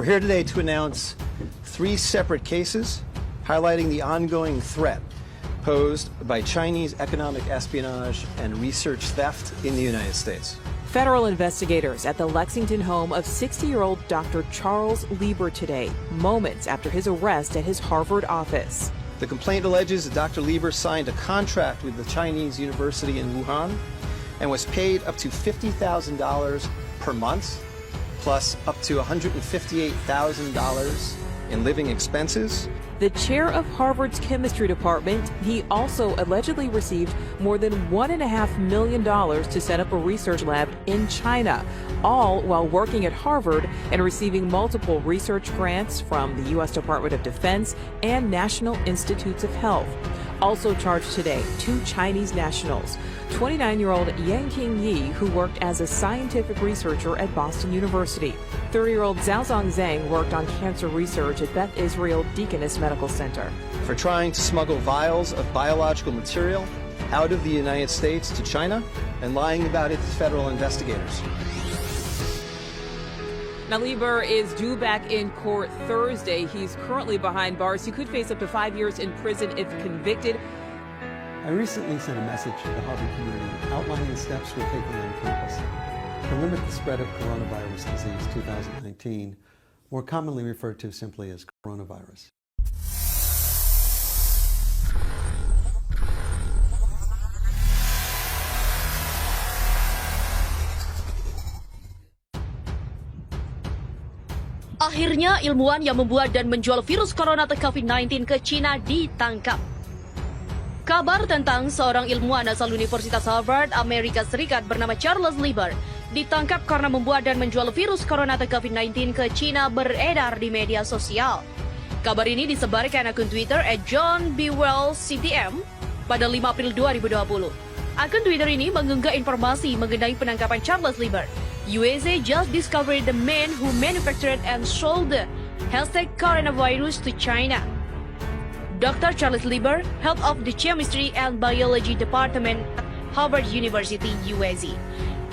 We're here today to announce 3 separate cases highlighting the ongoing threat posed by Chinese economic espionage and research theft in the United States. Federal investigators at the Lexington home of 60-year-old Dr. Charles Lieber today, moments after his arrest at his Harvard office. The complaint alleges that Dr. Lieber signed a contract with the Chinese university in Wuhan and was paid up to $50,000 per month, plus up to $158,000 in living expenses. The chair of Harvard's chemistry department, he also allegedly received more than $1.5 million to set up a research lab in China, all while working at Harvard and receiving multiple research grants from the U.S. Department of Defense and National Institutes of Health. Also charged today, 2 Chinese nationals, 29-year-old Yang Qingyi, who worked as a scientific researcher at Boston University. 30-year-old Xiaozong Zhang worked on cancer research at Beth Israel Deaconess Medical Center. For trying to smuggle vials of biological material out of the United States to China and lying about it to federal investigators. Now, Lieber is due back in court Thursday. He's currently behind bars. He could face up to 5 years in prison if convicted. I recently sent a message to the Harvard community outlining the steps we're taking on campus to limit the spread of coronavirus disease 2019, more commonly referred to simply as coronavirus. Akhirnya ilmuwan yang membuat dan menjual virus corona atau COVID-19 ke China ditangkap. Kabar tentang seorang ilmuwan asal Universitas Harvard, Amerika Serikat bernama Charles Lieber ditangkap karena membuat dan menjual virus corona atau COVID-19 ke China beredar di media sosial. Kabar ini disebarkan akun Twitter @JohnBewellCTM pada 5 April 2020. Akun Twitter ini mengunggah informasi mengenai penangkapan Charles Lieber. USA just discovered the man who manufactured and sold the #coronavirus to China. Dr. Charles Lieber, head of the Chemistry and Biology Department at Harvard University, USA.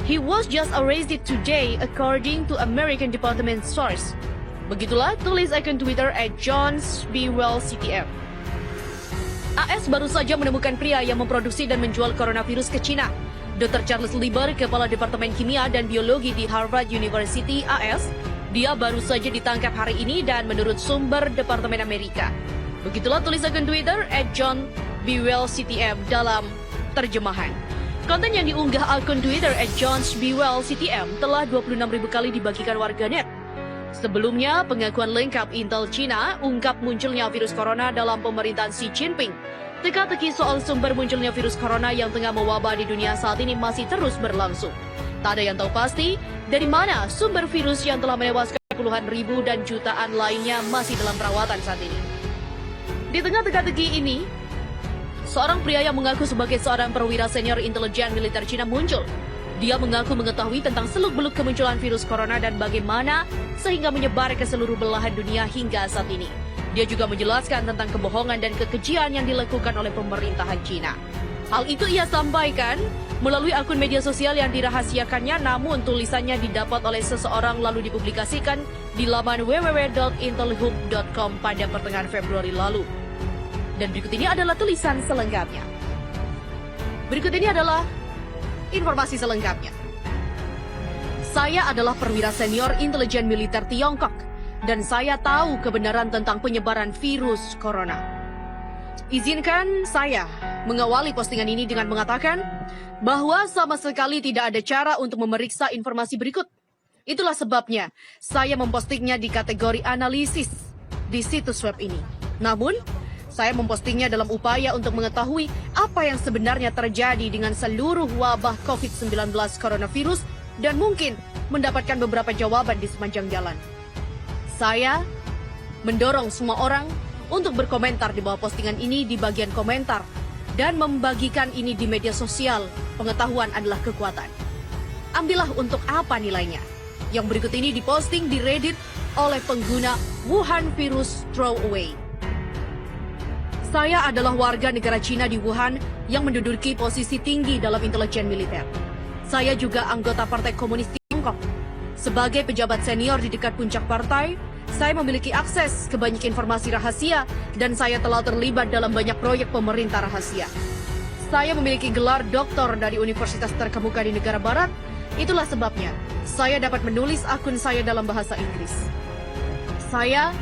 He was just arrested today, according to American Department source. Begitulah tulis akun Twitter @JohnBewellCTM. AS baru saja menemukan pria yang memproduksi dan menjual coronavirus ke China. Dr. Charles Lieber, Kepala Departemen Kimia dan Biologi di Harvard University AS, dia baru saja ditangkap hari ini dan menurut sumber Departemen Amerika. Begitulah tulis akun Twitter @JohnBewellCTM dalam terjemahan. Konten yang diunggah akun Twitter @JohnBewellCTM telah 26.000 kali dibagikan warganet. Sebelumnya, pengakuan lengkap Intel China ungkap munculnya virus corona dalam pemerintahan Xi Jinping. Teka-teki soal sumber munculnya virus corona yang tengah mewabah di dunia saat ini masih terus berlangsung. Tak ada yang tahu pasti dari mana sumber virus yang telah menewaskan puluhan ribu dan jutaan lainnya masih dalam perawatan saat ini. Di tengah teka-teki ini, seorang pria yang mengaku sebagai seorang perwira senior intelijen militer Cina muncul. Dia mengaku mengetahui tentang seluk-beluk kemunculan virus corona dan bagaimana sehingga menyebar ke seluruh belahan dunia hingga saat ini. Dia juga menjelaskan tentang kebohongan dan kekejian yang dilakukan oleh pemerintahan China. Hal itu ia sampaikan melalui akun media sosial yang dirahasiakannya, namun tulisannya didapat oleh seseorang lalu dipublikasikan di laman www.intelhub.com pada pertengahan Februari lalu. Dan berikut ini adalah tulisan selengkapnya. Berikut ini adalah informasi selengkapnya. Saya adalah perwira senior intelijen militer Tiongkok. Dan saya tahu kebenaran tentang penyebaran virus corona. Izinkan saya mengawali postingan ini dengan mengatakan bahwa sama sekali tidak ada cara untuk memeriksa informasi berikut. Itulah sebabnya saya mempostingnya di kategori analisis di situs web ini. Namun, saya mempostingnya dalam upaya untuk mengetahui apa yang sebenarnya terjadi dengan seluruh wabah COVID-19 coronavirus dan mungkin mendapatkan beberapa jawaban di sepanjang jalan. Saya mendorong semua orang untuk berkomentar di bawah postingan ini di bagian komentar dan membagikan ini di media sosial. Pengetahuan adalah kekuatan. Ambillah untuk apa nilainya. Yang berikut ini diposting di Reddit oleh pengguna Wuhan Virus Throwaway. Saya adalah warga negara Cina di Wuhan yang menduduki posisi tinggi dalam intelijen militer. Saya juga anggota Partai Komunis Tiongkok. Sebagai pejabat senior di dekat puncak partai, Saya memiliki akses ke banyak informasi rahasia dan saya telah terlibat dalam banyak proyek pemerintah rahasia. Saya memiliki gelar doktor dari universitas terkemuka di negara barat. Itulah sebabnya saya dapat menulis akun saya dalam bahasa Inggris. Saya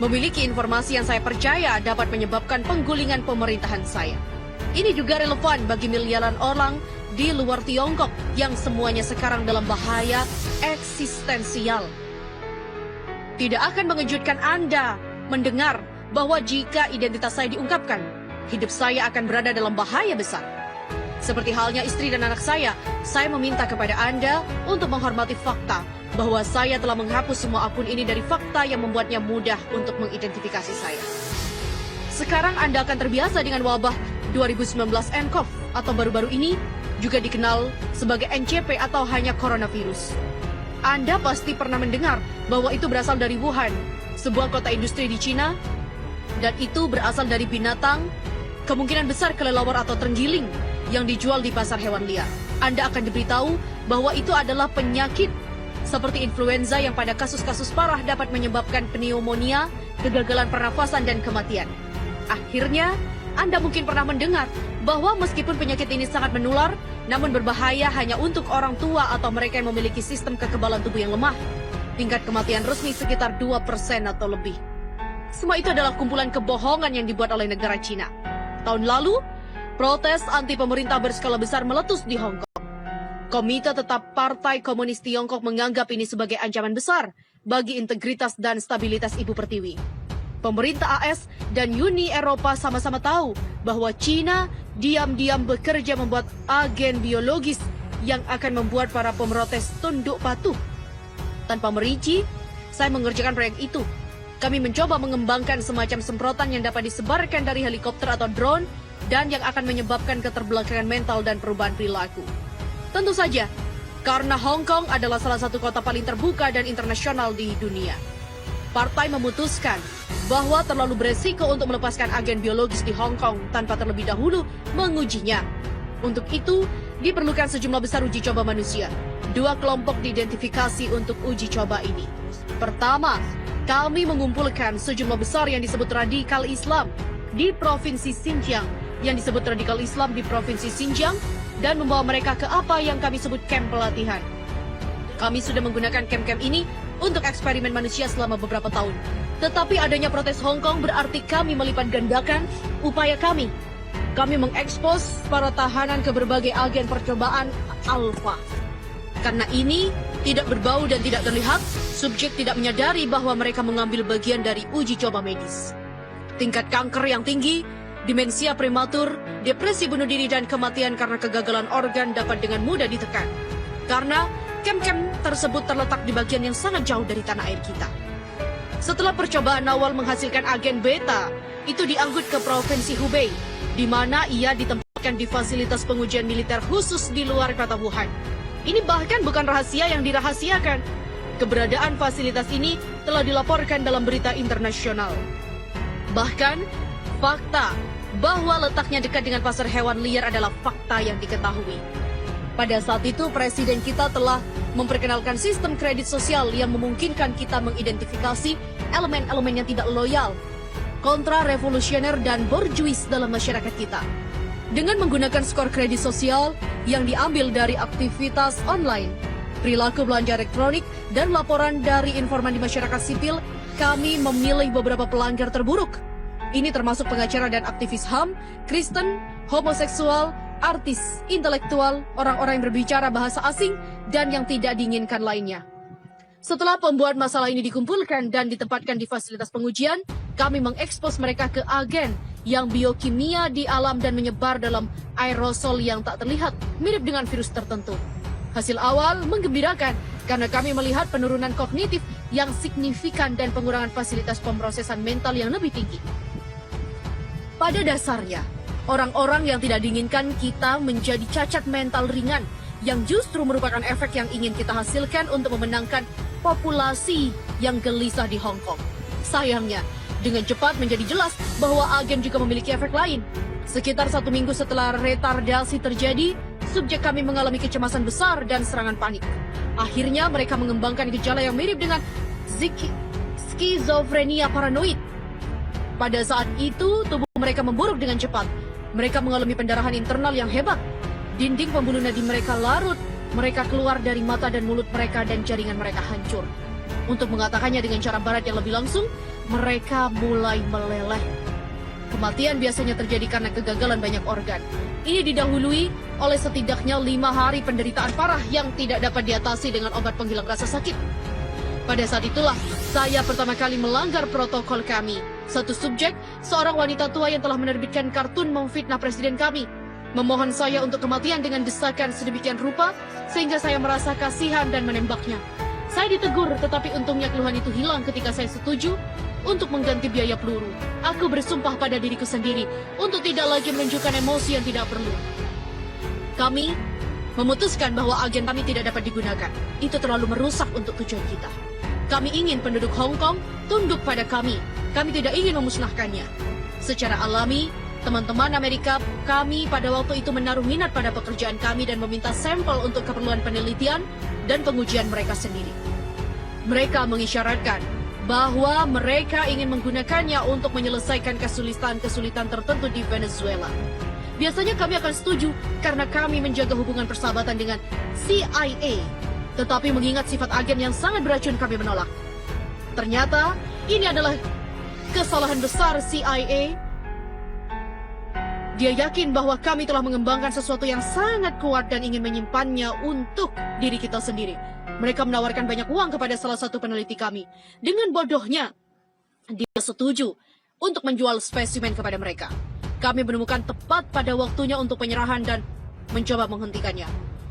memiliki informasi yang saya percaya dapat menyebabkan penggulingan pemerintahan saya. Ini juga relevan bagi miliaran orang di luar Tiongkok yang semuanya sekarang dalam bahaya eksistensial. Tidak akan mengejutkan Anda mendengar bahwa jika identitas saya diungkapkan, hidup saya akan berada dalam bahaya besar. Seperti halnya istri dan anak saya meminta kepada Anda untuk menghormati fakta bahwa saya telah menghapus semua akun ini dari fakta yang membuatnya mudah untuk mengidentifikasi saya. Sekarang Anda akan terbiasa dengan wabah 2019 nCoV atau baru-baru ini juga dikenal sebagai NCP atau hanya coronavirus. Anda pasti pernah mendengar bahwa itu berasal dari Wuhan, sebuah kota industri di Cina, dan itu berasal dari binatang, kemungkinan besar kelelawar atau terenggiling yang dijual di pasar hewan liar. Anda akan diberitahu bahwa itu adalah penyakit seperti influenza yang pada kasus-kasus parah dapat menyebabkan pneumonia, kegagalan pernafasan, dan kematian. Akhirnya, Anda mungkin pernah mendengar bahwa meskipun penyakit ini sangat menular, namun berbahaya hanya untuk orang tua atau mereka yang memiliki sistem kekebalan tubuh yang lemah. Tingkat kematian resmi sekitar 2% atau lebih. Semua itu adalah kumpulan kebohongan yang dibuat oleh negara Cina. Tahun lalu, protes anti pemerintah berskala besar meletus di Hong Kong. Komite Tetap Partai Komunis Tiongkok menganggap ini sebagai ancaman besar bagi integritas dan stabilitas Ibu Pertiwi. Pemerintah AS dan Uni Eropa sama-sama tahu bahwa Cina diam-diam bekerja membuat agen biologis yang akan membuat para pemrotes tunduk patuh. Tanpa merinci, saya mengerjakan proyek itu. Kami mencoba mengembangkan semacam semprotan yang dapat disebarkan dari helikopter atau drone dan yang akan menyebabkan keterbelakangan mental dan perubahan perilaku. Tentu saja, karena Hong Kong adalah salah satu kota paling terbuka dan internasional di dunia. Partai memutuskan bahwa terlalu beresiko untuk melepaskan agen biologis di Hong Kong tanpa terlebih dahulu mengujinya. Untuk itu, diperlukan sejumlah besar uji coba manusia. 2 kelompok diidentifikasi untuk uji coba ini. Pertama, kami mengumpulkan sejumlah besar yang disebut radikal Islam di Provinsi Xinjiang, yang disebut radikal Islam di Provinsi Xinjiang, dan membawa mereka ke apa yang kami sebut camp pelatihan. Kami sudah menggunakan camp-camp ini untuk eksperimen manusia selama beberapa tahun. Tetapi adanya protes Hong Kong berarti kami melipat gandakan upaya kami. Kami mengekspos para tahanan ke berbagai agen percobaan alfa. Karena ini tidak berbau dan tidak terlihat, subjek tidak menyadari bahwa mereka mengambil bagian dari uji coba medis. Tingkat kanker yang tinggi, demensia prematur, depresi bunuh diri, dan kematian karena kegagalan organ dapat dengan mudah ditekan. Karena camp-camp tersebut terletak di bagian yang sangat jauh dari tanah air kita. Setelah percobaan awal menghasilkan agen beta, itu diangkut ke Provinsi Hubei, di mana ia ditempatkan di fasilitas pengujian militer khusus di luar kota Wuhan. Ini bahkan bukan rahasia yang dirahasiakan. Keberadaan fasilitas ini telah dilaporkan dalam berita internasional. Bahkan, fakta bahwa letaknya dekat dengan pasar hewan liar adalah fakta yang diketahui. Pada saat itu, Presiden kita telah memperkenalkan sistem kredit sosial yang memungkinkan kita mengidentifikasi elemen-elemen yang tidak loyal, kontra-revolusioner, dan borjuis dalam masyarakat kita. Dengan menggunakan skor kredit sosial yang diambil dari aktivitas online, perilaku belanja elektronik, dan laporan dari informan di masyarakat sipil, kami memilih beberapa pelanggar terburuk. Ini termasuk pengacara dan aktivis HAM, Kristen, homoseksual, artis, intelektual, orang-orang yang berbicara bahasa asing, dan yang tidak diinginkan lainnya. Setelah pembuat masalah ini dikumpulkan dan ditempatkan di fasilitas pengujian, kami mengekspos mereka ke agen yang biokimia di alam dan menyebar dalam aerosol yang tak terlihat, mirip dengan virus tertentu. Hasil awal menggembirakan karena kami melihat penurunan kognitif yang signifikan dan pengurangan fasilitas pemrosesan mental yang lebih tinggi. Pada dasarnya, orang-orang yang tidak diinginkan kita menjadi cacat mental ringan yang justru merupakan efek yang ingin kita hasilkan untuk memenangkan populasi yang gelisah di Hong Kong. Sayangnya, dengan cepat menjadi jelas bahwa agen juga memiliki efek lain. Sekitar 1 minggu setelah retardasi terjadi, subjek kami mengalami kecemasan besar dan serangan panik. Akhirnya mereka mengembangkan gejala yang mirip dengan skizofrenia paranoid. Pada saat itu, tubuh mereka memburuk dengan cepat. Mereka mengalami pendarahan internal yang hebat. Dinding pembuluh nadi mereka larut. Mereka keluar dari mata dan mulut mereka dan jaringan mereka hancur. Untuk mengatakannya dengan cara barat yang lebih langsung, mereka mulai meleleh. Kematian biasanya terjadi karena kegagalan banyak organ. Ini didahului oleh setidaknya 5 hari penderitaan parah yang tidak dapat diatasi dengan obat penghilang rasa sakit. Pada saat itulah, saya pertama kali melanggar protokol kami. Satu subjek, seorang wanita tua yang telah menerbitkan kartun memfitnah presiden kami, memohon saya untuk kematian dengan desakan sedemikian rupa, sehingga saya merasa kasihan dan menembaknya. Saya ditegur, tetapi untungnya keluhan itu hilang ketika saya setuju untuk mengganti biaya peluru. Aku bersumpah pada diriku sendiri untuk tidak lagi menunjukkan emosi yang tidak perlu. Kami memutuskan bahwa agen kami tidak dapat digunakan. Itu terlalu merusak untuk tujuan kita. Kami ingin penduduk Hong Kong tunduk pada kami. Kami tidak ingin memusnahkannya. Secara alami, teman-teman Amerika kami pada waktu itu menaruh minat pada pekerjaan kami dan meminta sampel untuk keperluan penelitian dan pengujian mereka sendiri. Mereka mengisyaratkan bahwa mereka ingin menggunakannya untuk menyelesaikan kesulitan-kesulitan tertentu di Venezuela. Biasanya kami akan setuju karena kami menjaga hubungan persahabatan dengan CIA. Tetapi mengingat sifat agen yang sangat beracun, kami menolak. Ternyata ini adalah kesalahan besar CIA. Dia yakin bahwa kami telah mengembangkan sesuatu yang sangat kuat dan ingin menyimpannya untuk diri kita sendiri. Mereka menawarkan banyak uang kepada salah satu peneliti kami. Dengan bodohnya, dia setuju untuk menjual spesimen kepada mereka. Kami menemukan tepat pada waktunya untuk penyerahan dan mencoba menghentikannya.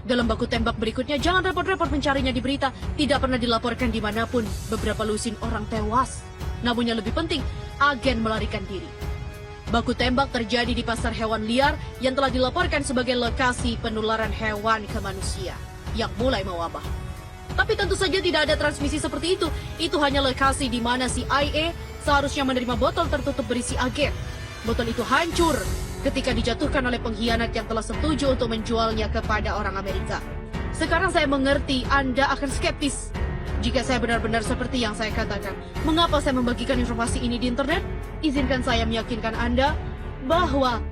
Dalam baku tembak berikutnya, jangan repot-repot mencarinya di berita. Tidak pernah dilaporkan dimanapun. Beberapa lusin orang tewas. Namun yang lebih penting, agen melarikan diri. Baku tembak terjadi di pasar hewan liar yang telah dilaporkan sebagai lokasi penularan hewan ke manusia yang mulai mewabah. Tapi tentu saja tidak ada transmisi seperti itu. Itu hanya lokasi di mana CIA seharusnya menerima botol tertutup berisi agen. Botol itu hancur ketika dijatuhkan oleh pengkhianat yang telah setuju untuk menjualnya kepada orang Amerika. Sekarang saya mengerti Anda akan skeptis jika saya benar-benar seperti yang saya katakan. Mengapa saya membagikan informasi ini di internet? Izinkan saya meyakinkan Anda bahwa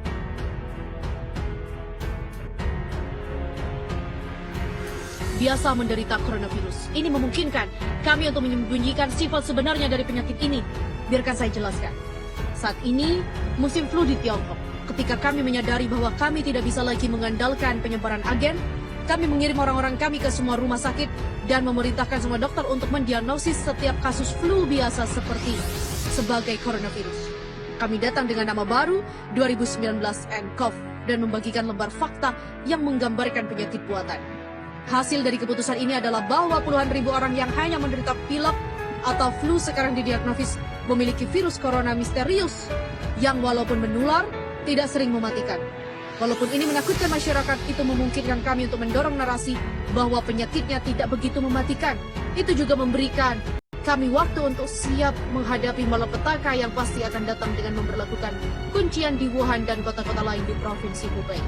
biasa menderita coronavirus. Ini memungkinkan kami untuk menyembunyikan sifat sebenarnya dari penyakit ini. Biarkan saya jelaskan. Saat ini musim flu di Tiongkok. Ketika kami menyadari bahwa kami tidak bisa lagi mengandalkan penyebaran agen, kami mengirim orang-orang kami ke semua rumah sakit dan memerintahkan semua dokter untuk mendiagnosis setiap kasus flu biasa sebagai coronavirus. Kami datang dengan nama baru 2019 nCoV dan membagikan lembar fakta yang menggambarkan penyakit buatan. Hasil dari keputusan ini adalah bahwa puluhan ribu orang yang hanya menderita pilek atau flu sekarang didiagnosis memiliki virus corona misterius yang walaupun menular, tidak sering mematikan. Walaupun ini menakutkan masyarakat, itu memungkinkan kami untuk mendorong narasi bahwa penyakitnya tidak begitu mematikan. Itu juga memberikan kami waktu untuk siap menghadapi malapetaka yang pasti akan datang dengan memberlakukan kuncian di Wuhan dan kota-kota lain di Provinsi Hubei.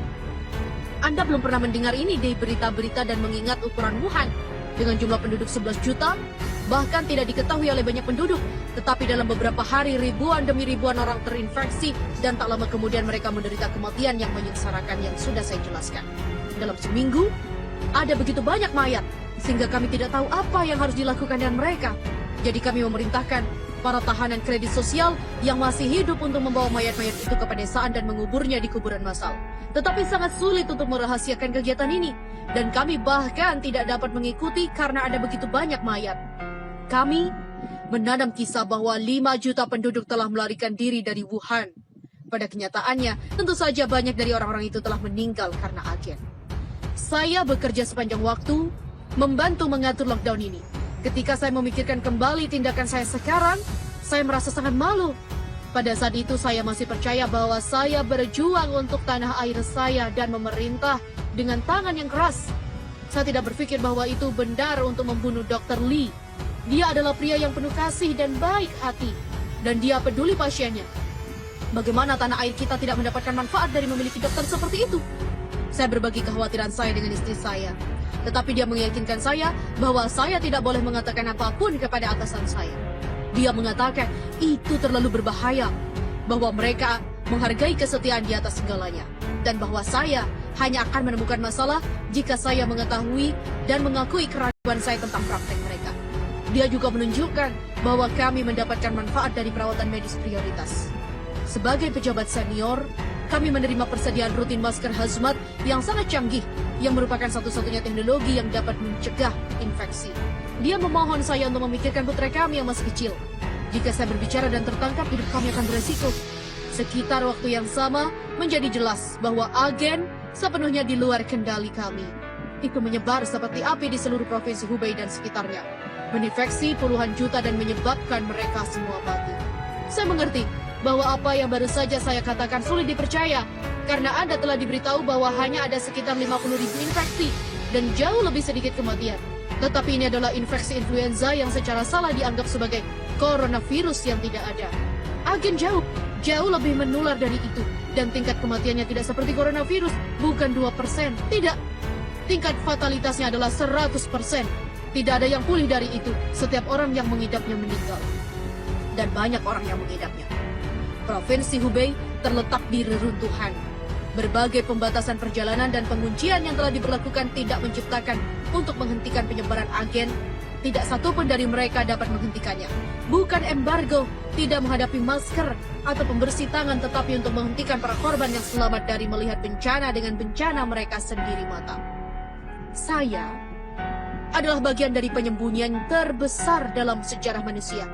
Anda belum pernah mendengar ini di berita-berita dan mengingat ukuran Wuhan dengan jumlah penduduk 11 juta, bahkan tidak diketahui oleh banyak penduduk. Tetapi dalam beberapa hari, ribuan demi ribuan orang terinfeksi dan tak lama kemudian mereka menderita kematian yang menyengsarakan yang sudah saya jelaskan. Dalam seminggu, ada begitu banyak mayat, sehingga kami tidak tahu apa yang harus dilakukan dengan mereka. Jadi kami memerintahkan para tahanan kredit sosial yang masih hidup untuk membawa mayat-mayat itu ke pedesaan dan menguburnya di kuburan massal. Tetapi sangat sulit untuk merahasiakan kegiatan ini. Dan kami bahkan tidak dapat mengikuti karena ada begitu banyak mayat. Kami menanam kisah bahwa 5 juta penduduk telah melarikan diri dari Wuhan. Pada kenyataannya, tentu saja banyak dari orang-orang itu telah meninggal karena agen. Saya bekerja sepanjang waktu membantu mengatur lockdown ini. Ketika saya memikirkan kembali tindakan saya sekarang, saya merasa sangat malu. Pada saat itu saya masih percaya bahwa saya berjuang untuk tanah air saya dan memerintah dengan tangan yang keras. Saya tidak berpikir bahwa itu benar untuk membunuh Dr. Lee. Dia adalah pria yang penuh kasih dan baik hati. Dan dia peduli pasiennya. Bagaimana tanah air kita tidak mendapatkan manfaat dari memiliki dokter seperti itu? Saya berbagi kekhawatiran saya dengan istri saya. Tetapi dia meyakinkan saya bahwa saya tidak boleh mengatakan apapun kepada atasan saya. Dia mengatakan itu terlalu berbahaya, bahwa mereka menghargai kesetiaan di atas segalanya, dan bahwa saya hanya akan menemukan masalah jika saya mengetahui dan mengakui keraguan saya tentang praktek mereka. Dia juga menunjukkan bahwa kami mendapatkan manfaat dari perawatan medis prioritas. Sebagai pejabat senior, kami menerima persediaan rutin masker hazmat yang sangat canggih, yang merupakan satu-satunya teknologi yang dapat mencegah infeksi. Dia memohon saya untuk memikirkan putra kami yang masih kecil. Jika saya berbicara dan tertangkap, hidup kami akan beresiko. Sekitar waktu yang sama, menjadi jelas bahwa agen sepenuhnya di luar kendali kami. Itu menyebar seperti api di seluruh provinsi Hubei dan sekitarnya, menginfeksi puluhan juta dan menyebabkan mereka semua mati. Saya mengerti bahwa apa yang baru saja saya katakan sulit dipercaya, karena Anda telah diberitahu bahwa hanya ada sekitar 50.000 infeksi dan jauh lebih sedikit kematian. Tetapi ini adalah infeksi influenza yang secara salah dianggap sebagai coronavirus yang tidak ada. Agen jauh lebih menular dari itu, dan tingkat kematiannya tidak seperti coronavirus, bukan 2%. Tidak, tingkat fatalitasnya adalah 100%. Tidak ada yang pulih dari itu. Setiap orang yang mengidapnya meninggal, dan banyak orang yang mengidapnya. Provinsi Hubei terletak di reruntuhan. Berbagai pembatasan perjalanan dan penguncian yang telah diberlakukan tidak menciptakan untuk menghentikan penyebaran agen. Tidak satu pun dari mereka dapat menghentikannya. Bukan embargo, tidak menghadapi masker atau pembersih tangan, tetapi untuk menghentikan para korban yang selamat dari melihat bencana dengan bencana mereka sendiri mata. Saya adalah bagian dari penyembunyian terbesar dalam sejarah manusia.